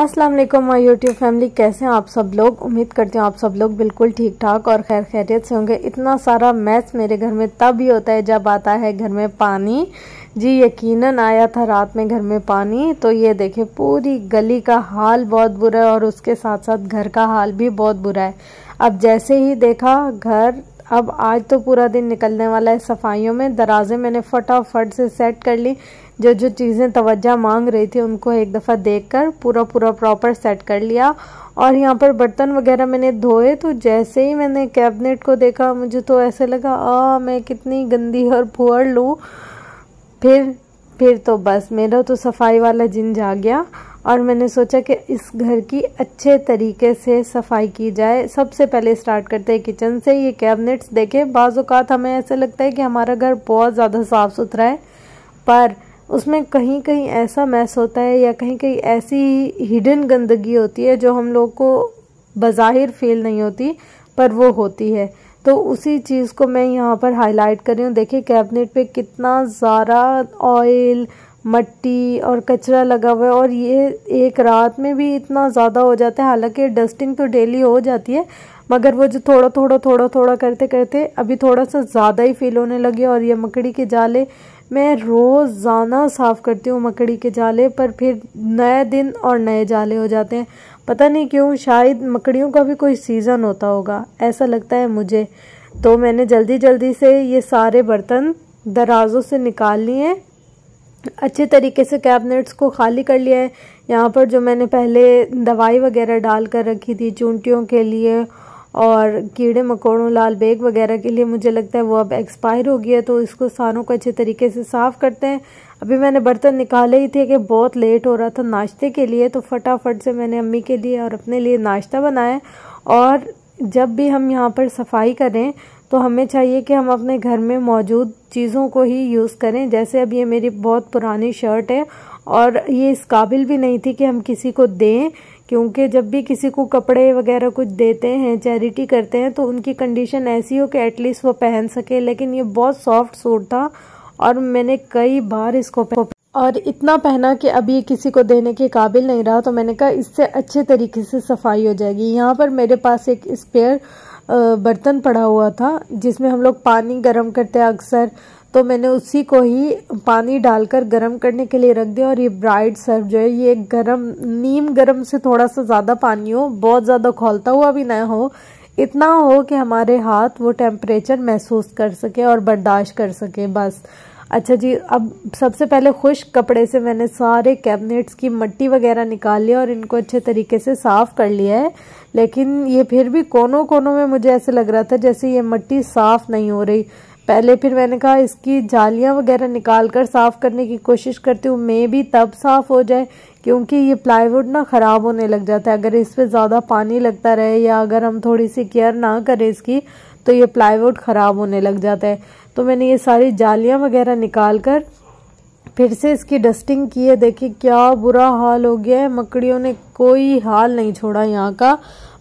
अस्सलाम वालेकुम my YouTube family, कैसे हैं आप सब लोग। उम्मीद करती हूँ आप सब लोग बिल्कुल ठीक ठाक और खैर खैरियत से होंगे। इतना सारा मैस मेरे घर में तब ही होता है जब आता है घर में पानी। जी यकीनन आया था रात में घर में पानी। तो ये देखें पूरी गली का हाल बहुत बुरा है और उसके साथ साथ घर का हाल भी बहुत बुरा है। अब जैसे ही देखा घर, अब आज तो पूरा दिन निकलने वाला है सफाइयों में। दराजे मैंने फटाफट से सेट कर ली, जो जो चीज़ें तवज्जो मांग रही थी उनको एक दफ़ा देखकर पूरा प्रॉपर सेट कर लिया। और यहाँ पर बर्तन वगैरह मैंने धोए, तो जैसे ही मैंने कैबिनेट को देखा मुझे तो ऐसे लगा मैं कितनी गंदी और फुअर लूँ। फिर तो बस मेरा तो सफाई वाला जिन जाग गया और मैंने सोचा कि इस घर की अच्छे तरीके से सफाई की जाए। सबसे पहले स्टार्ट करते हैं किचन से। ये कैबिनेट्स देखे, बाज़ औक़ात हमें ऐसा लगता है कि हमारा घर बहुत ज़्यादा साफ़ सुथरा है, पर उसमें कहीं कहीं ऐसा मैस होता है या कहीं कहीं ऐसी हिडन गंदगी होती है जो हम लोग को बज़ाहिर फील नहीं होती पर वो होती है। तो उसी चीज़ को मैं यहाँ पर हाईलाइट कर रही हूँ। देखिए कैबिनेट पे कितना ज़्यादा ऑयल, मट्टी और कचरा लगा हुआ है और ये एक रात में भी इतना ज़्यादा हो जाता है। हालांकि डस्टिंग तो डेली हो जाती है, मगर वो जो थोड़ा थोड़ा करते करते अभी थोड़ा सा ज़्यादा ही फील होने लगे। और ये मकड़ी के जाले मैं रोज़ाना साफ़ करती हूँ मकड़ी के जाले, पर फिर नए दिन और नए जाले हो जाते हैं। पता नहीं क्यों, शायद मकड़ियों का भी कोई सीज़न होता होगा, ऐसा लगता है मुझे। तो मैंने जल्दी से ये सारे बर्तन दराजों से निकाल लिए, अच्छे तरीके से कैबिनेट्स को खाली कर लिया है। यहाँ पर जो मैंने पहले दवाई वगैरह डाल कर रखी थी चूंटियों के लिए और कीड़े मकोड़ों, लाल बेग वगैरह के लिए, मुझे लगता है वो अब एक्सपायर हो गया है। तो इसको सारों को अच्छे तरीके से साफ़ करते हैं। अभी मैंने बर्तन निकाले ही थे कि बहुत लेट हो रहा था नाश्ते के लिए, तो फटाफट से मैंने अम्मी के लिए और अपने लिए नाश्ता बनाया। और जब भी हम यहाँ पर सफाई करें तो हमें चाहिए कि हम अपने घर में मौजूद चीज़ों को ही यूज़ करें। जैसे अब ये मेरी बहुत पुरानी शर्ट है और ये इस काबिल भी नहीं थी कि हम किसी को दें, क्योंकि जब भी किसी को कपड़े वगैरह कुछ देते हैं, चैरिटी करते हैं, तो उनकी कंडीशन ऐसी हो कि एटलीस्ट वो पहन सके। लेकिन ये बहुत सॉफ्ट सूट था और मैंने कई बार इसको और इतना पहना कि अब ये किसी को देने के काबिल नहीं रहा। तो मैंने कहा इससे अच्छे तरीके से सफाई हो जाएगी। यहाँ पर मेरे पास एक स्पेयर बर्तन पड़ा हुआ था जिसमें हम लोग पानी गर्म करते हैं अक्सर, तो मैंने उसी को ही पानी डालकर गर्म करने के लिए रख दिया। और ये ब्राइट सर्व जो है ये नीम गर्म से थोड़ा सा ज़्यादा पानी हो, बहुत ज़्यादा खौलता हुआ भी ना हो, इतना हो कि हमारे हाथ वो टेम्परेचर महसूस कर सके और बर्दाश्त कर सके, बस। अच्छा जी, अब सबसे पहले खुश्क कपड़े से मैंने सारे कैबिनेट्स की मट्टी वगैरह निकाल लिया और इनको अच्छे तरीके से साफ़ कर लिया है। लेकिन ये फिर भी कोनों कोनों में मुझे ऐसे लग रहा था जैसे ये मट्टी साफ़ नहीं हो रही। पहले फिर मैंने कहा इसकी जालियां वगैरह निकाल कर साफ़ करने की कोशिश करती हूँ, मैं भी तब साफ़ हो जाए, क्योंकि ये प्लाईवुड ना ख़राब होने लग जाता है अगर इस पर ज़्यादा पानी लगता रहे या अगर हम थोड़ी सी केयर ना करें इसकी, तो ये प्लाईवुड ख़राब होने लग जाता है। तो मैंने ये सारी जालियां वगैरह निकाल कर फिर से इसकी डस्टिंग की है। देखिए क्या बुरा हाल हो गया है, मकड़ियों ने कोई हाल नहीं छोड़ा यहाँ का,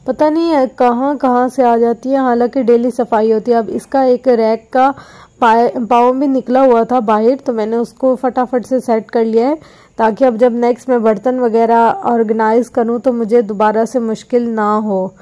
पता नहीं है कहाँ कहाँ से आ जाती है। हालांकि डेली सफाई होती है। अब इसका एक रैक का पाँव भी निकला हुआ था बाहर, तो मैंने उसको फटाफट से सेट कर लिया है ताकि अब जब नेक्स्ट मैं बर्तन वगैरह ऑर्गेनाइज करूँ तो मुझे दोबारा से मुश्किल ना हो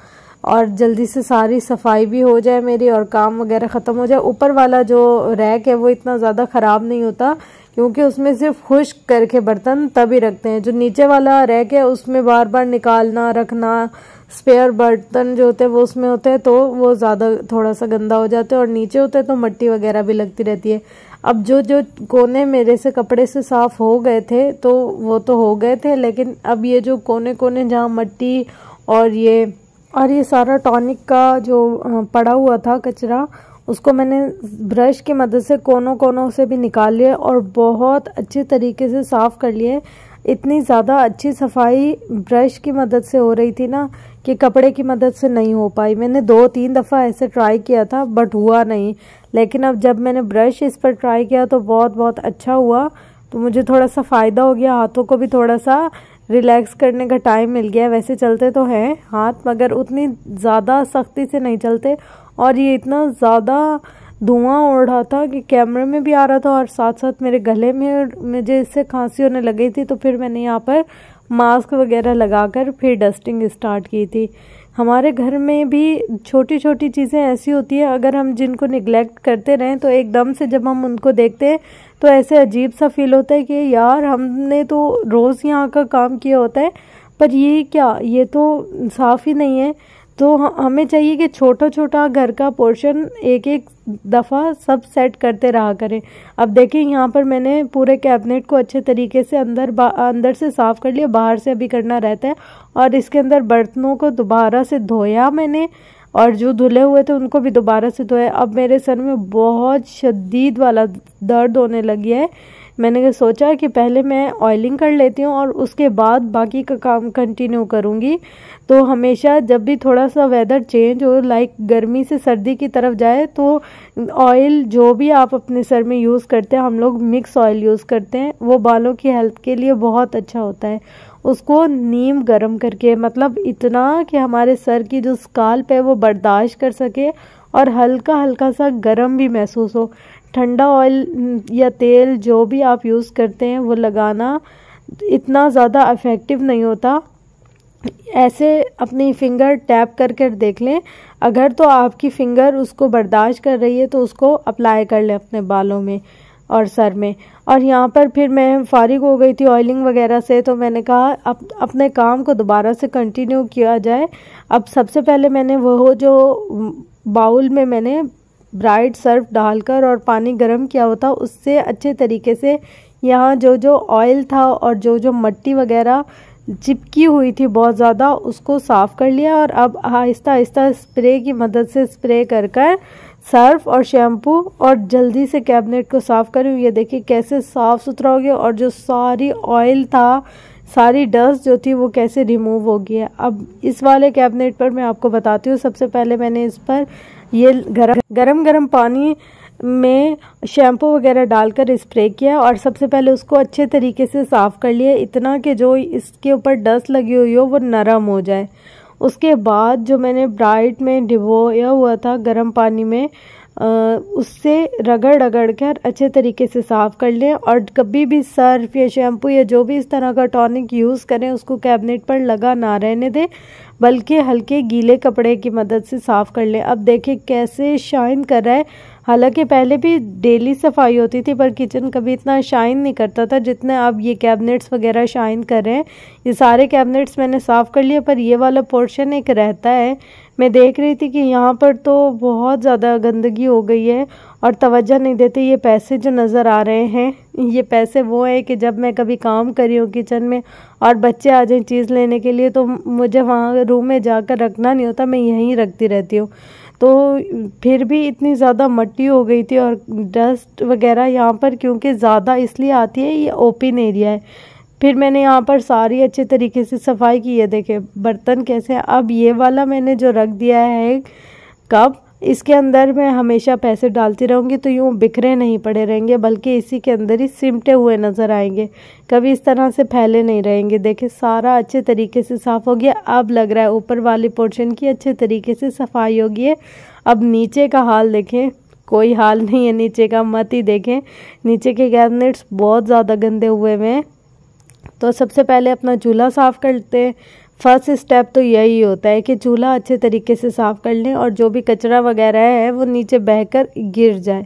और जल्दी से सारी सफाई भी हो जाए मेरी और काम वगैरह ख़त्म हो जाए। ऊपर वाला जो रैक है वो इतना ज़्यादा ख़राब नहीं होता क्योंकि उसमें सिर्फ खुश्क करके बर्तन तभी रखते हैं। जो नीचे वाला रैक है उसमें बार बार निकालना रखना, स्पेयर बर्तन जो होते हैं वो उसमें होते हैं, तो वो ज़्यादा थोड़ा सा गंदा हो जाते हैं और नीचे होते हैं तो मट्टी वगैरह भी लगती रहती है। अब जो जो कोने मेरे से कपड़े से साफ़ हो गए थे तो वो तो हो गए थे, लेकिन अब ये जो कोने कोने जहाँ मट्टी और ये सारा टॉनिक का जो पड़ा हुआ था कचरा, उसको मैंने ब्रश की मदद से कोनों कोनों से भी निकाल लिया और बहुत अच्छे तरीके से साफ़ कर लिए। इतनी ज़्यादा अच्छी सफाई ब्रश की मदद से हो रही थी ना कि कपड़े की मदद से नहीं हो पाई। मैंने 2-3 दफ़ा ऐसे ट्राई किया था बट हुआ नहीं, लेकिन अब जब मैंने ब्रश इस पर ट्राई किया तो बहुत अच्छा हुआ। तो मुझे थोड़ा सा फ़ायदा हो गया, हाथों को भी थोड़ा सा रिलैक्स करने का टाइम मिल गया। वैसे चलते तो हैं हाथ, मगर उतनी ज़्यादा सख्ती से नहीं चलते। और ये इतना ज़्यादा धुआं उड़ रहा था कि कैमरे में भी आ रहा था और साथ साथ मेरे गले में मुझे इससे खांसी होने लगी थी। तो फिर मैंने यहाँ पर मास्क वगैरह लगाकर फिर डस्टिंग स्टार्ट की थी। हमारे घर में भी छोटी छोटी चीज़ें ऐसी होती है, अगर हम जिनको निगलेक्ट करते रहें तो एकदम से जब हम उनको देखते हैं तो ऐसे अजीब सा फील होता है कि यार हमने तो रोज़ यहाँ का काम किया होता है, पर ये क्या, ये तो साफ़ ही नहीं है। तो हमें चाहिए कि छोटा छोटा घर का पोर्शन एक एक दफ़ा सब सेट करते रहा करें। अब देखिए यहाँ पर मैंने पूरे कैबिनेट को अच्छे तरीके से अंदर से साफ़ कर लिया, बाहर से अभी करना रहता है। और इसके अंदर बर्तनों को दोबारा से धोया मैंने, और जो धुले हुए थे उनको भी दोबारा से धोया। अब मेरे सर में बहुत शदीद वाला दर्द होने लगी है। मैंने सोचा कि पहले मैं ऑयलिंग कर लेती हूँ और उसके बाद बाकी का काम कंटिन्यू करूँगी। तो हमेशा जब भी थोड़ा सा वेदर चेंज हो, लाइक गर्मी से सर्दी की तरफ जाए, तो ऑयल जो भी आप अपने सर में यूज़ करते हैं, हम लोग मिक्स ऑयल यूज़ करते हैं, वो बालों की हेल्थ के लिए बहुत अच्छा होता है। उसको नीम गरम करके, मतलब इतना कि हमारे सर की जो स्काल्प है वो बर्दाश्त कर सके और हल्का हल्का सा गरम भी महसूस हो। ठंडा ऑयल या तेल जो भी आप यूज़ करते हैं वो लगाना इतना ज़्यादा इफ़ेक्टिव नहीं होता। ऐसे अपनी फिंगर टैप कर कर देख लें, अगर तो आपकी फिंगर उसको बर्दाश्त कर रही है तो उसको अप्लाई कर लें अपने बालों में और सर में। और यहाँ पर फिर मैं फारिग हो गई थी ऑयलिंग वगैरह से, तो मैंने कहा अपने काम को दोबारा से कंटिन्यू किया जाए। अब सबसे पहले मैंने वो जो बाउल में मैंने ब्राइट सर्फ डालकर और पानी गर्म किया हुआ था, उससे अच्छे तरीके से यहाँ जो ऑयल था और जो मट्टी वगैरह चिपकी हुई थी बहुत ज़्यादा, उसको साफ़ कर लिया। और अब आहिस्ता आहिस्ता स्प्रे की मदद से स्प्रे कर कर सर्फ और शैम्पू और जल्दी से कैबिनेट को साफ़ करूँ। ये देखिए कैसे साफ़ सुथरा हो गया, और जो सारी ऑयल था, सारी डस्ट जो थी वो कैसे रिमूव हो गई है। अब इस वाले कैबिनेट पर मैं आपको बताती हूँ। सबसे पहले मैंने इस पर ये गरम पानी में शैम्पू वगैरह डालकर स्प्रे किया और सबसे पहले उसको अच्छे तरीके से साफ़ कर लिया, इतना कि जो इसके ऊपर डस्ट लगी हुई हो वो नरम हो जाए। उसके बाद जो मैंने ब्राइट में डिबोया हुआ था गर्म पानी में, उससे रगड़ कर अच्छे तरीके से साफ़ कर लें। और कभी भी सर्फ या शैम्पू या जो भी इस तरह का टॉनिक यूज़ करें उसको कैबिनेट पर लगा ना रहने दें, बल्कि हल्के गीले कपड़े की मदद से साफ़ कर लें। अब देखिए कैसे शाइन कर रहा है। हालांकि पहले भी डेली सफाई होती थी, पर किचन कभी इतना शाइन नहीं करता था जितने अब ये कैबिनेट्स वगैरह शाइन कर रहे हैं। ये सारे कैबिनेट्स मैंने साफ़ कर लिए, पर ये वाला पोर्शन एक रहता है। मैं देख रही थी कि यहाँ पर तो बहुत ज़्यादा गंदगी हो गई है और तवज्जो नहीं देते। ये पैसे जो नज़र आ रहे हैं, ये पैसे वो है कि जब मैं कभी काम कर रही हूँ किचन में और बच्चे आ जाएं चीज़ लेने के लिए, तो मुझे वहाँ रूम में जाकर रखना नहीं होता, मैं यहीं रखती रहती हूँ। तो फिर भी इतनी ज़्यादा मट्टी हो गई थी और डस्ट वगैरह यहाँ पर क्योंकि ज़्यादा इसलिए आती है, ये ओपन एरिया है। फिर मैंने यहाँ पर सारी अच्छे तरीके से सफाई की है। देखे बर्तन कैसे। अब ये वाला मैंने जो रख दिया है कप, इसके अंदर मैं हमेशा पैसे डालती रहूँगी, तो यूँ बिखरे नहीं पड़े रहेंगे, बल्कि इसी के अंदर ही सिमटे हुए नज़र आएंगे, कभी इस तरह से फैले नहीं रहेंगे। देखिए सारा अच्छे तरीके से साफ़ हो गया। अब लग रहा है ऊपर वाले पोर्शन की अच्छे तरीके से सफाई होगी है। अब नीचे का हाल देखें, कोई हाल नहीं है नीचे का, मत ही देखें। नीचे के कैबिनेट्स बहुत ज़्यादा गंदे हुए हैं। तो सबसे पहले अपना चूल्हा साफ़ करते हैं। फर्स्ट स्टेप तो यही होता है कि चूल्हा अच्छे तरीके से साफ़ कर लें और जो भी कचरा वगैरह है वो नीचे बहकर गिर जाए।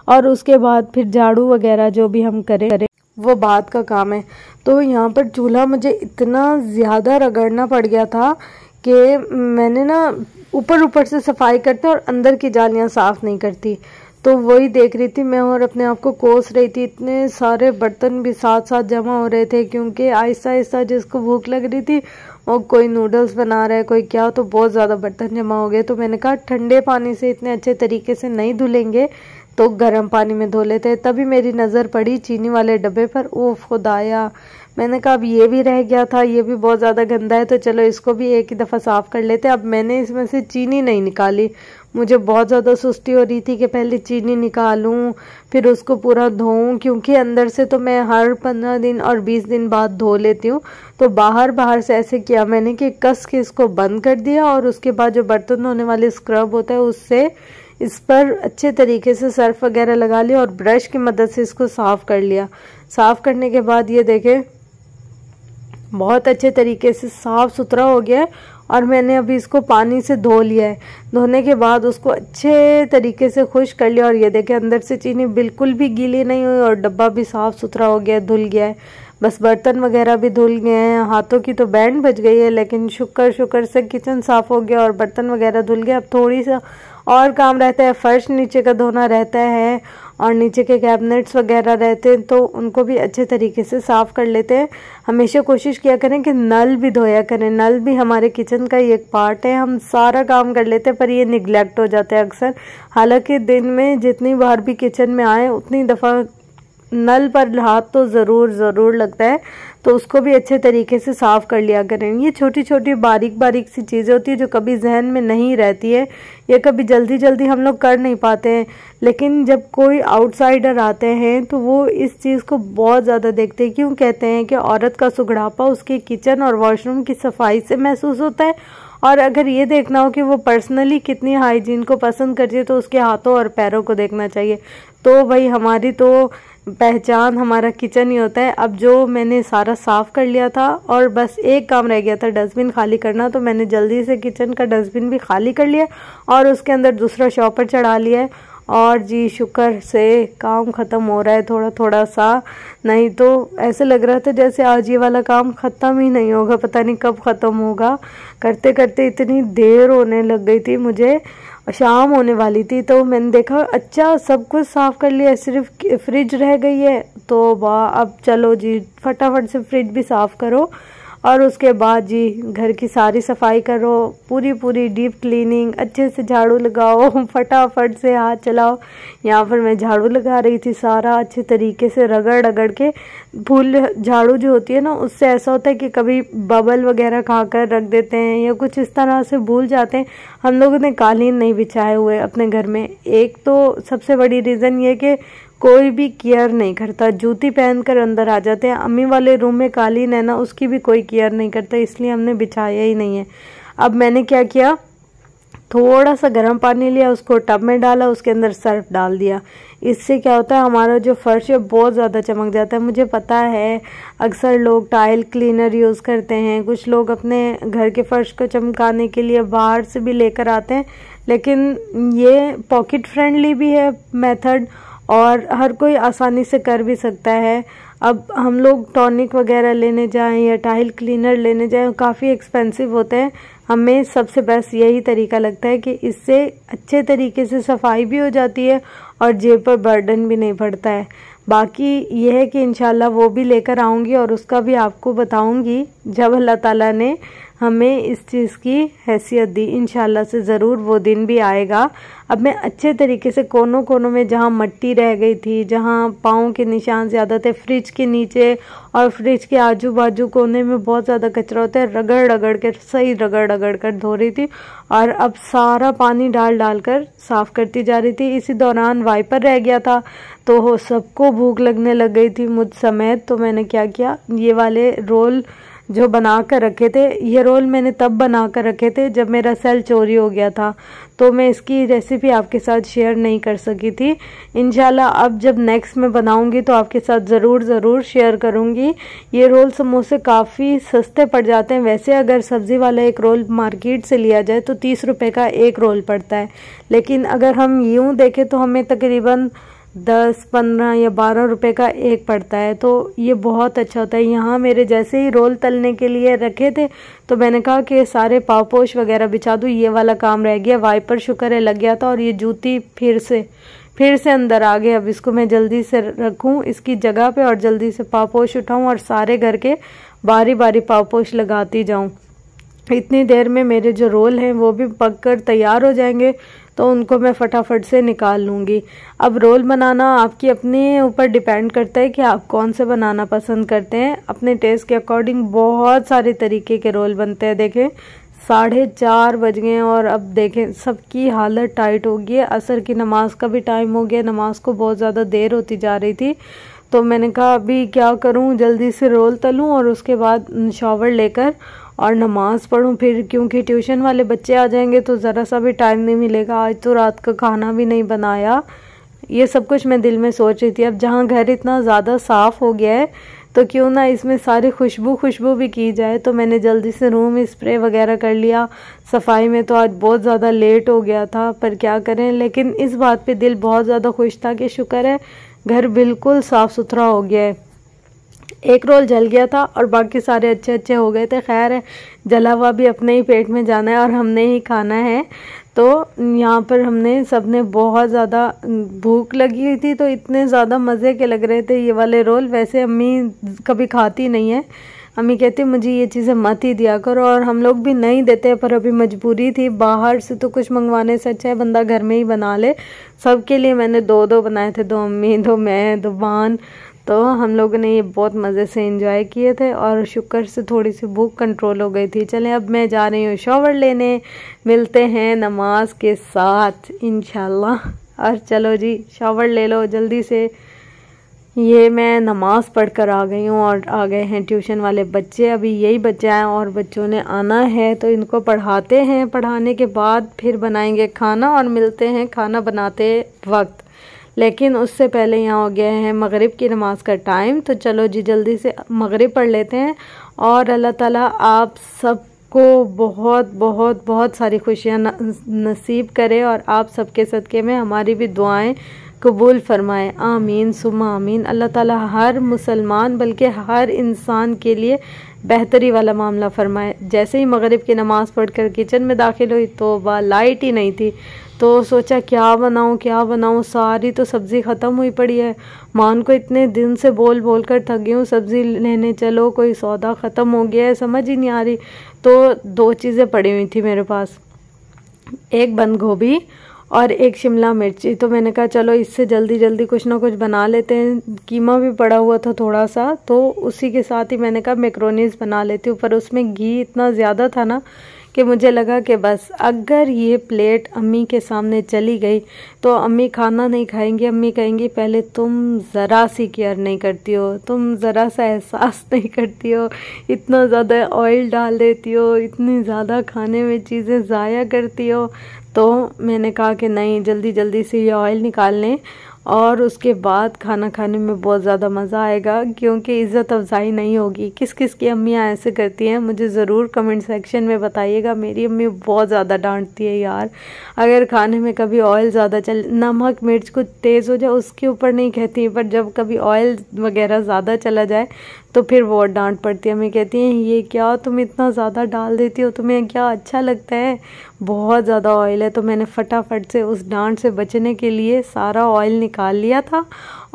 और उसके बाद फिर झाड़ू वगैरह जो भी हम करें वो बाद का काम है। तो यहाँ पर चूल्हा मुझे इतना ज़्यादा रगड़ना पड़ गया था कि मैंने ना ऊपर से सफाई करते और अंदर की जालियाँ साफ़ नहीं करती। तो वही देख रही थी मैं और अपने आप को कोस रही थी। इतने सारे बर्तन भी साथ साथ जमा हो रहे थे, क्योंकि आहिस्ता आहिस्ता जिसको भूख लग रही थी और कोई नूडल्स बना रहा है, कोई क्या, तो बहुत ज़्यादा बर्तन जमा हो गए। तो मैंने कहा ठंडे पानी से इतने अच्छे तरीके से नहीं धुलेंगे तो गर्म पानी में धो लेते। तभी मेरी नज़र पड़ी चीनी वाले डब्बे पर। ओह खुदाया, मैंने कहा अब ये भी रह गया था, ये भी बहुत ज़्यादा गंदा है, तो चलो इसको भी एक ही दफ़ा साफ़ कर लेते। अब मैंने इसमें से चीनी नहीं निकाली, मुझे बहुत ज़्यादा सुस्ती हो रही थी कि पहले चीनी निकालूं फिर उसको पूरा धोऊं, क्योंकि अंदर से तो मैं हर 15 दिन और 20 दिन बाद धो लेती हूँ। तो बाहर से ऐसे किया मैंने कि कस के इसको बंद कर दिया और उसके बाद जो बर्तन धोने वाले स्क्रब होता है उससे इस पर अच्छे तरीके से सर्फ वगैरह लगा लिया और ब्रश की मदद से इसको साफ़ कर लिया। साफ़ करने के बाद ये देखें बहुत अच्छे तरीके से साफ़ सुथरा हो गया है। और मैंने अभी इसको पानी से धो लिया है। धोने के बाद उसको अच्छे तरीके से खुश कर लिया। और ये देखें अंदर से चीनी बिल्कुल भी गीली नहीं हुई और डब्बा भी साफ़ सुथरा हो गया है, धुल गया है। बस बर्तन वगैरह भी धुल गए हैं, हाथों की तो बैंड बज गई है, लेकिन शुक्र से किचन साफ़ हो गया और बर्तन वगैरह धुल गए। अब थोड़ी सा और काम रहता है, फर्श नीचे का धोना रहता है और नीचे के कैबिनेट्स वगैरह रहते हैं, तो उनको भी अच्छे तरीके से साफ़ कर लेते हैं। हमेशा कोशिश किया करें कि नल भी धोया करें, नल भी हमारे किचन का ही एक पार्ट है। हम सारा काम कर लेते हैं पर ये निगलेक्ट हो जाता है अक्सर। हालांकि दिन में जितनी बार भी किचन में आए उतनी दफ़ा नल पर हाथ तो ज़रूर लगता है, तो उसको भी अच्छे तरीके से साफ़ कर लिया करें। ये छोटी छोटी बारीक सी चीज़ें होती है जो कभी जहन में नहीं रहती है, या कभी जल्दी हम लोग कर नहीं पाते हैं, लेकिन जब कोई आउटसाइडर आते हैं तो वो इस चीज़ को बहुत ज़्यादा देखते हैं। क्यों कहते हैं कि औरत का सुगड़ापा उसके किचन और वॉशरूम की सफाई से महसूस होता है। और अगर ये देखना हो कि वो पर्सनली कितनी हाइजीन को पसंद करती है तो उसके हाथों और पैरों को देखना चाहिए। तो भाई हमारी तो पहचान हमारा किचन ही होता है। अब जो मैंने सारा साफ़ कर लिया था और बस एक काम रह गया था डस्टबिन खाली करना, तो मैंने जल्दी से किचन का डस्टबिन भी खाली कर लिया और उसके अंदर दूसरा शॉपर चढ़ा लिया है। और जी शुक्र से काम ख़त्म हो रहा है थोड़ा सा, नहीं तो ऐसे लग रहा था जैसे आज ये वाला काम ख़त्म ही नहीं होगा, पता नहीं कब ख़त्म होगा। करते करते इतनी देर होने लग गई थी, मुझे शाम होने वाली थी। तो मैंने देखा अच्छा सब कुछ साफ़ कर लिया, सिर्फ फ्रिज रह गई है। तो वाह, अब चलो जी फटाफट से फ्रिज भी साफ़ करो और उसके बाद जी घर की सारी सफाई करो, पूरी डीप क्लीनिंग, अच्छे से झाड़ू लगाओ, फटाफट से हाथ चलाओ। यहाँ पर मैं झाड़ू लगा रही थी, सारा अच्छे तरीके से रगड़ के। फूल झाड़ू जो होती है ना, उससे ऐसा होता है कि कभी बबल वगैरह खाकर रख देते हैं या कुछ इस तरह से भूल जाते हैं। हम लोगों ने कालीन नहीं बिछाए हुए अपने घर में। एक तो सबसे बड़ी रीज़न ये कि कोई भी केयर नहीं करता, जूती पहनकर अंदर आ जाते हैं। अम्मी वाले रूम में कालीन है ना, उसकी भी कोई केयर नहीं करता, इसलिए हमने बिछाया ही नहीं है। अब मैंने क्या किया, थोड़ा सा गर्म पानी लिया, उसको टब में डाला, उसके अंदर सर्फ डाल दिया। इससे क्या होता है हमारा जो फर्श है बहुत ज़्यादा चमक जाता है। मुझे पता है अक्सर लोग टाइल क्लीनर यूज़ करते हैं, कुछ लोग अपने घर के फर्श को चमकाने के लिए बाहर से भी लेकर आते हैं, लेकिन ये पॉकेट फ्रेंडली भी है मेथड और हर कोई आसानी से कर भी सकता है। अब हम लोग टॉनिक वगैरह लेने जाएं या टाइल क्लीनर लेने जाएं, काफ़ी एक्सपेंसिव होते हैं। हमें सबसे बेस्ट यही तरीका लगता है कि इससे अच्छे तरीके से सफाई भी हो जाती है और जेब पर बर्डन भी नहीं पड़ता है। बाकी ये है कि इंशाल्लाह वो भी लेकर आऊँगी और उसका भी आपको बताऊँगी जब अल्लाह ताला ने हमें इस चीज़ की हैसियत दी। इंशाल्लाह से ज़रूर वो दिन भी आएगा। अब मैं अच्छे तरीके से कोनों कोनों में जहाँ मट्टी रह गई थी, जहाँ पाँव के निशान ज़्यादा थे, फ्रिज के नीचे और फ्रिज के आजू बाजू कोने में बहुत ज़्यादा कचरा होता है, रगड़ कर सही रगड़ कर धो रही थी और अब सारा पानी डाल कर साफ़ करती जा रही थी। इसी दौरान वाइपर रह गया था, तो सबको भूख लगने लग गई थी मुझ समेत। तो मैंने क्या किया, ये वाले रोल जो बना कर रखे थे, ये रोल मैंने तब बना कर रखे थे जब मेरा सेल चोरी हो गया था, तो मैं इसकी रेसिपी आपके साथ शेयर नहीं कर सकी थी। इंशाल्लाह अब जब नेक्स्ट मैं बनाऊंगी तो आपके साथ ज़रूर शेयर करूंगी। ये रोल समोसे काफ़ी सस्ते पड़ जाते हैं। वैसे अगर सब्ज़ी वाला एक रोल मार्केट से लिया जाए तो 30 रुपये का एक रोल पड़ता है, लेकिन अगर हम यूँ देखें तो हमें तकरीबन 10, 15 या 12 रुपए का एक पड़ता है। तो ये बहुत अच्छा होता है। यहाँ मेरे जैसे ही रोल तलने के लिए रखे थे तो मैंने कहा कि सारे पाव पोश वगैरह बिछा दूँ, ये वाला काम रह गया। वाइपर शुक्र है लग गया था और ये जूती फिर से अंदर आ गए। अब इसको मैं जल्दी से रखूँ इसकी जगह पे और जल्दी से पाव पोश उठाऊँ और सारे घर के बारी पाव पोश लगाती जाऊँ। इतनी देर में मेरे जो रोल हैं वो भी पक कर तैयार हो जाएंगे, तो उनको मैं फटाफट से निकाल लूँगी। अब रोल बनाना आपकी अपने ऊपर डिपेंड करता है कि आप कौन से बनाना पसंद करते हैं। अपने टेस्ट के अकॉर्डिंग बहुत सारे तरीके के रोल बनते हैं। देखें 4:30 बज गए और अब देखें सबकी हालत टाइट हो गई है। असर की नमाज का भी टाइम हो गया, नमाज को बहुत ज़्यादा देर होती जा रही थी, तो मैंने कहा अभी क्या करूं, जल्दी से रोल तलूं और उसके बाद शॉवर लेकर और नमाज़ पढ़ूं फिर, क्योंकि ट्यूशन वाले बच्चे आ जाएंगे तो ज़रा सा भी टाइम नहीं मिलेगा। आज तो रात का खाना भी नहीं बनाया। ये सब कुछ मैं दिल में सोच रही थी। अब जहाँ घर इतना ज़्यादा साफ़ हो गया है तो क्यों ना इसमें सारी खुशबू भी की जाए। तो मैंने जल्दी से रूम स्प्रे वगैरह कर लिया। सफाई में तो आज बहुत ज़्यादा लेट हो गया था, पर क्या करें, लेकिन इस बात पे दिल बहुत ज़्यादा खुश था कि शुक्र है घर बिल्कुल साफ़ सुथरा हो गया है। एक रोल जल गया था और बाकी सारे अच्छे अच्छे हो गए थे। खैर है, जला हुआ भी अपने ही पेट में जाना है और हमने ही खाना है। तो यहाँ पर हमने सबने बहुत ज़्यादा भूख लगी हुई थी, तो इतने ज़्यादा मज़े के लग रहे थे ये वाले रोल। वैसे अम्मी कभी खाती नहीं है, अम्मी कहती मुझे ये चीज़ें मत ही दिया करो, और हम लोग भी नहीं देते, पर अभी मजबूरी थी। बाहर से तो कुछ मंगवाने से अच्छा है बंदा घर में ही बना ले। सबके लिए मैंने 2-2 बनाए थे, 2 अम्मी, 2 मैं, 2 बान। तो हम लोगों ने ये बहुत मज़े से एंजॉय किए थे और शुक्र से थोड़ी सी भूख कंट्रोल हो गई थी। चलें अब मैं जा रही हूँ शॉवर लेने, मिलते हैं नमाज के साथ इंशाल्लाह। और चलो जी शॉवर ले लो जल्दी से। ये मैं नमाज पढ़कर आ गई हूँ और आ गए हैं ट्यूशन वाले बच्चे। अभी यही बच्चे आए और बच्चों ने आना है, तो इनको पढ़ाते हैं। पढ़ाने के बाद फिर बनाएंगे खाना और मिलते हैं खाना बनाते वक्त। लेकिन उससे पहले यहाँ हो गया है मगरिब की नमाज का टाइम। तो चलो जी जल्दी से मगरिब पढ़ लेते हैं। और अल्लाह ताला आप सबको बहुत बहुत बहुत सारी खुशियाँ नसीब करे और आप सबके सदक़े में हमारी भी दुआएं कबूल फरमाए। आमीन सुम्मा आमीन। अल्लाह ताला हर मुसलमान बल्कि हर इंसान के लिए बेहतरी वाला मामला फरमाए। जैसे ही मगरिब की नमाज़ पढ़कर किचन में दाखिल हुई तो लाइट ही नहीं थी, तो सोचा क्या बनाऊँ। सारी तो सब्ज़ी ख़त्म हुई पड़ी है। मान को इतने दिन से बोल बोल कर थक गई हूँ सब्ज़ी लेने चलो, कोई सौदा ख़त्म हो गया है, समझ ही नहीं आ रही। तो 2 चीज़ें पड़ी हुई थी मेरे पास, एक बंद गोभी और एक शिमला मिर्ची। तो मैंने कहा चलो इससे जल्दी जल्दी कुछ ना कुछ बना लेते हैं। कीमा भी पड़ा हुआ था थोड़ा सा, तो उसी के साथ ही मैंने कहा मैक्रोनीज बना लेती हूँ। पर उसमें घी इतना ज़्यादा था ना कि मुझे लगा कि बस अगर ये प्लेट अम्मी के सामने चली गई तो अम्मी खाना नहीं खाएंगी। अम्मी कहेंगी पहले तुम ज़रा सी केयर नहीं करती हो, तुम ज़रा सा एहसास नहीं करती हो, इतना ज़्यादा ऑयल डाल देती हो, इतनी ज़्यादा खाने में चीज़ें ज़ाया करती हो। तो मैंने कहा कि नहीं, जल्दी जल्दी से ये ऑयल निकाल लें और उसके बाद खाना खाने में बहुत ज़्यादा मज़ा आएगा, क्योंकि इज़्ज़त अफजाई नहीं होगी। किस किस की अम्मियाँ ऐसे करती हैं मुझे ज़रूर कमेंट सेक्शन में बताइएगा। मेरी अम्मी बहुत ज़्यादा डांटती है यार, अगर खाने में कभी ऑयल ज़्यादा नमक मिर्च कुछ तेज़ हो जाए उसके ऊपर नहीं कहती, पर जब कभी ऑयल वगैरह ज़्यादा चला जाए तो फिर बहुत डांट पड़ती है। हमें कहती हैं ये क्या तुम इतना ज़्यादा डाल देती हो, तुम्हें क्या अच्छा लगता है, बहुत ज़्यादा ऑयल है। तो मैंने फटाफट से उस डांट से बचने के लिए सारा ऑयल निकाल लिया था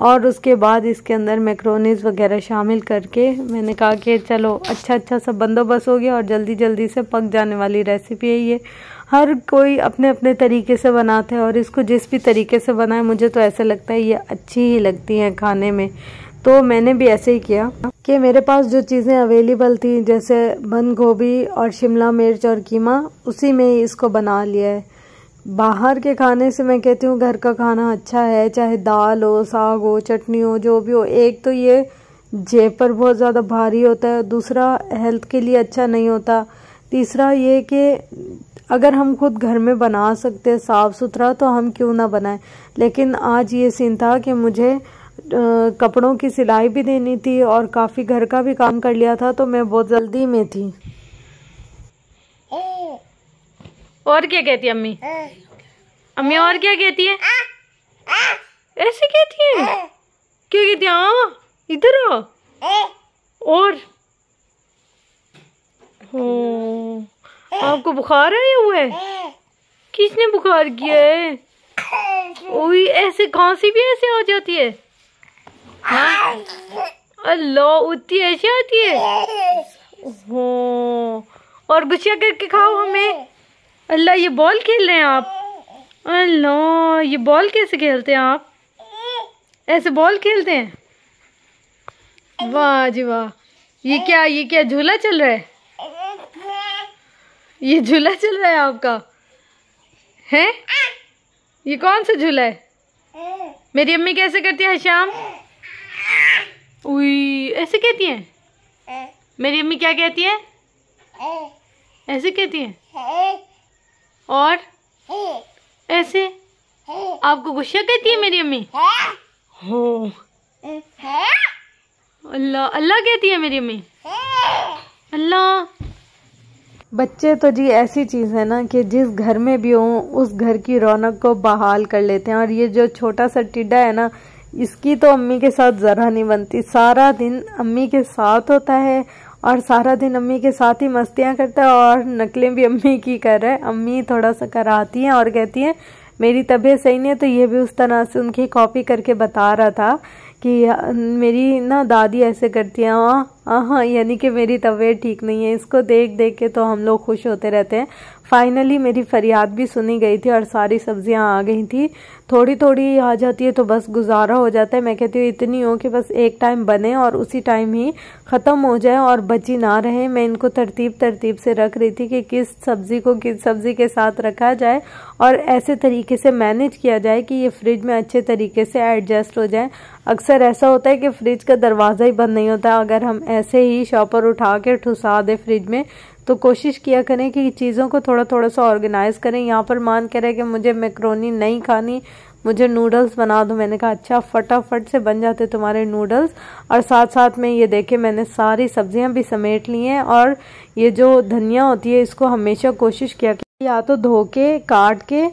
और उसके बाद इसके अंदर मैक्रोनीज वगैरह शामिल करके मैंने कहा कि चलो अच्छा सा बंदोबस्त हो गया और जल्दी जल्दी से पक जाने वाली रेसिपी है ये। हर कोई अपने अपने तरीके से बनाता है और इसको जिस भी तरीके से बनाए मुझे तो ऐसा लगता है ये अच्छी ही लगती हैं खाने में। तो मैंने भी ऐसे ही किया कि मेरे पास जो चीज़ें अवेलेबल थी जैसे बंद गोभी और शिमला मिर्च और कीमा, उसी में ही इसको बना लिया है। बाहर के खाने से मैं कहती हूँ घर का खाना अच्छा है, चाहे दाल हो, साग हो, चटनी हो, जो भी हो। एक तो ये जेब पर बहुत ज़्यादा भारी होता है, दूसरा हेल्थ के लिए अच्छा नहीं होता, तीसरा ये कि अगर हम खुद घर में बना सकते हैं साफ़ सुथरा तो हम क्यों ना बनाएं। लेकिन आज ये सीन था कि मुझे कपड़ों की सिलाई भी देनी थी और काफ़ी घर का भी काम कर लिया था, तो मैं बहुत जल्दी में थी। और क्या कहती है अम्मी? अम्मी और क्या कहती है? ऐसे कहती है? क्या कहती है? हाँ इधर आओ। और हो आपको बुखार आया हुआ है? किसने बुखार किया है? ओए ऐसे खांसी भी ऐसे हो जाती है? हाँ अल्लाह उतनी ऐसी आती है? हो और गुस्सा करके खाओ हमें। अल्लाह ये बॉल खेल रहे हैं आप? अल्लाह ये बॉल कैसे खेलते हैं आप? ऐसे बॉल खेलते हैं? वाह जी वाह। ये क्या झूला चल रहा है? ये झूला चल रहा है आपका? है ये कौन सा झूला है? मेरी अम्मी कैसे करती है शाम? उई ऐसे कहती हैं? मेरी अम्मी क्या कहती है? ऐसे कहती हैं? और ऐसे? आपको गुस्सा कहती है मेरी अम्मी? हो अल्लाह अल्लाह कहती है मेरी अम्मी, अल्लाह। बच्चे तो जी ऐसी चीज़ है ना कि जिस घर में भी हो उस घर की रौनक को बहाल कर लेते हैं। और ये जो छोटा सा टिड्डा है ना, इसकी तो अम्मी के साथ ज़रा नहीं बनती। सारा दिन अम्मी के साथ होता है और सारा दिन अम्मी के साथ ही मस्तियाँ करता है और नकलें भी अम्मी की कर रहा है। अम्मी थोड़ा सा कराती हैं और कहती हैं मेरी तबीयत सही नहीं है, तो ये भी उस तरह से उनकी कॉपी करके बता रहा था कि मेरी ना दादी ऐसे करती हैं। हाँ, यानी कि मेरी तबीयत ठीक नहीं है। इसको देख देख के तो हम लोग खुश होते रहते हैं। फाइनली मेरी फरियाद भी सुनी गई थी और सारी सब्जियां आ गई थी। थोड़ी थोड़ी आ जाती है तो बस गुजारा हो जाता है। मैं कहती हूँ इतनी हो कि बस एक टाइम बने और उसी टाइम ही ख़त्म हो जाए और बची ना रहे। मैं इनको तरतीब से रख रही थी कि किस सब्ज़ी को किस सब्ज़ी के साथ रखा जाए और ऐसे तरीके से मैनेज किया जाए कि ये फ्रिज में अच्छे तरीके से एडजस्ट हो जाए। अक्सर ऐसा होता है कि फ्रिज का दरवाज़ा ही बंद नहीं होता। अगर हम ऐसे ही शॉपर उठा के ठुसा दे फ्रिज में, तो कोशिश किया करें कि चीज़ों को थोड़ा थोड़ा सा ऑर्गेनाइज करें। यहाँ पर मान कह रहे कि मुझे मैक्रोनी नहीं खानी, मुझे नूडल्स बना दो। मैंने कहा अच्छा, फटाफट से बन जाते तुम्हारे नूडल्स। और साथ साथ में ये देखे मैंने सारी सब्जियां भी समेट ली हैं। और ये जो धनिया होती है इसको हमेशा कोशिश किया कि या तो धो के काट के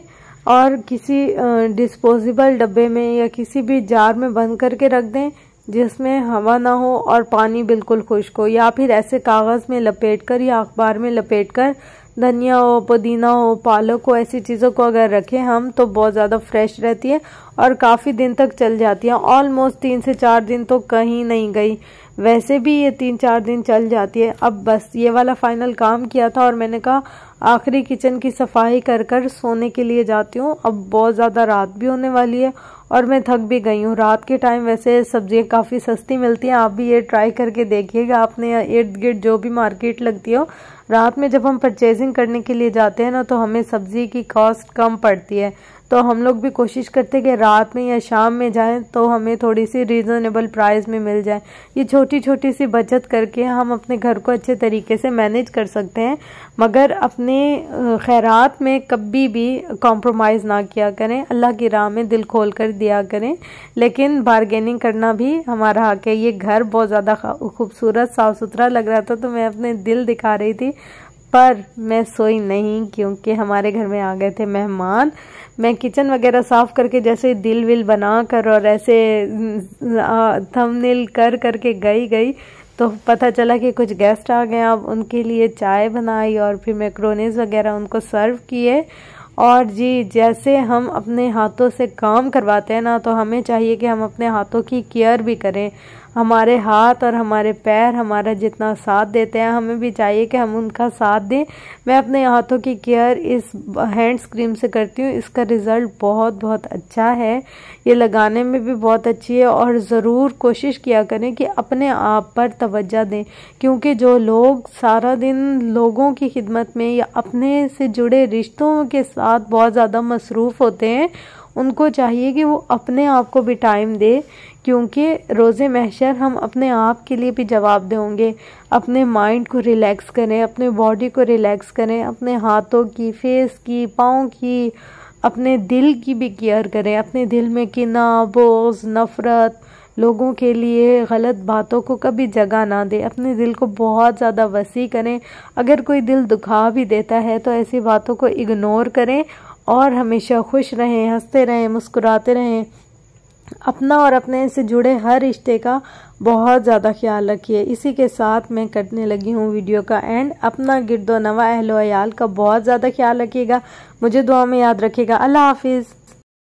और किसी डिस्पोजेबल डब्बे में या किसी भी जार में बंद करके रख दें जिसमें हवा ना हो और पानी बिल्कुल खुश्क हो, या फिर ऐसे कागज़ में लपेटकर या अखबार में लपेटकर धनिया हो, पुदीना हो, पालक हो, ऐसी चीज़ों को अगर रखें हम तो बहुत ज़्यादा फ्रेश रहती है और काफ़ी दिन तक चल जाती है। ऑलमोस्ट 3 से 4 दिन तो कहीं नहीं गई। वैसे भी ये 3-4 दिन चल जाती है। अब बस ये वाला फाइनल काम किया था और मैंने कहा आखिरी किचन की सफाई कर कर सोने के लिए जाती हूँ। अब बहुत ज़्यादा रात भी होने वाली है और मैं थक भी गई हूँ। रात के टाइम वैसे सब्जियाँ काफ़ी सस्ती मिलती हैं। आप भी ये ट्राई करके देखिएगा। आपने इर्द गिर्द जो भी मार्केट लगती हो, रात में जब हम परचेजिंग करने के लिए जाते हैं ना तो हमें सब्ज़ी की कॉस्ट कम पड़ती है। तो हम लोग भी कोशिश करते हैं कि रात में या शाम में जाएं तो हमें थोड़ी सी रीज़नेबल प्राइस में मिल जाए। ये छोटी छोटी सी बचत करके हम अपने घर को अच्छे तरीके से मैनेज कर सकते हैं। मगर अपने खैरात में कभी भी कॉम्प्रोमाइज़ ना किया करें। अल्लाह की राह में दिल खोल कर दिया करें, लेकिन बारगेनिंग करना भी हमारा हक है। ये घर बहुत ज़्यादा खूबसूरत साफ़ सुथरा लग रहा था तो मैं अपने दिल दिखा रही थी, पर मैं सोई नहीं क्योंकि हमारे घर में आ गए थे मेहमान। मैं किचन वगैरह साफ़ करके जैसे दिल विल बना कर और ऐसे थंबनेल कर करके गई तो पता चला कि कुछ गेस्ट आ गए। अब उनके लिए चाय बनाई और फिर मैक्रोनीज वगैरह उनको सर्व किए। और जी जैसे हम अपने हाथों से काम करवाते हैं ना, तो हमें चाहिए कि हम अपने हाथों की केयर भी करें। हमारे हाथ और हमारे पैर हमारा जितना साथ देते हैं, हमें भी चाहिए कि हम उनका साथ दें। मैं अपने हाथों की केयर इस हैंड्स क्रीम से करती हूँ। इसका रिज़ल्ट बहुत अच्छा है। ये लगाने में भी बहुत अच्छी है। और ज़रूर कोशिश किया करें कि अपने आप पर तवज्जो दें, क्योंकि जो लोग सारा दिन लोगों की खिदमत में या अपने से जुड़े रिश्तों के साथ बहुत ज़्यादा मसरूफ़ होते हैं, उनको चाहिए कि वो अपने आप को भी टाइम दे, क्योंकि रोज़े महशर हम अपने आप के लिए भी जवाबदेह होंगे। अपने माइंड को रिलैक्स करें, अपने बॉडी को रिलैक्स करें, अपने हाथों की, फेस की, पाँव की, अपने दिल की भी केयर करें। अपने दिल में किना, बोझ, नफ़रत, लोगों के लिए गलत बातों को कभी जगह ना दे। अपने दिल को बहुत ज़्यादा वसी करें। अगर कोई दिल दुखा भी देता है तो ऐसी बातों को इग्नोर करें और हमेशा खुश रहें, हंसते रहें, मुस्कुराते रहें। अपना और अपने से जुड़े हर रिश्ते का बहुत ज़्यादा ख्याल रखिए। इसी के साथ मैं करने लगी हूँ वीडियो का एंड। अपना गिरदो नवा अहलो अयाल का बहुत ज़्यादा ख्याल रखिएगा। मुझे दुआ में याद रखिएगा। अल्लाह हाफिज़।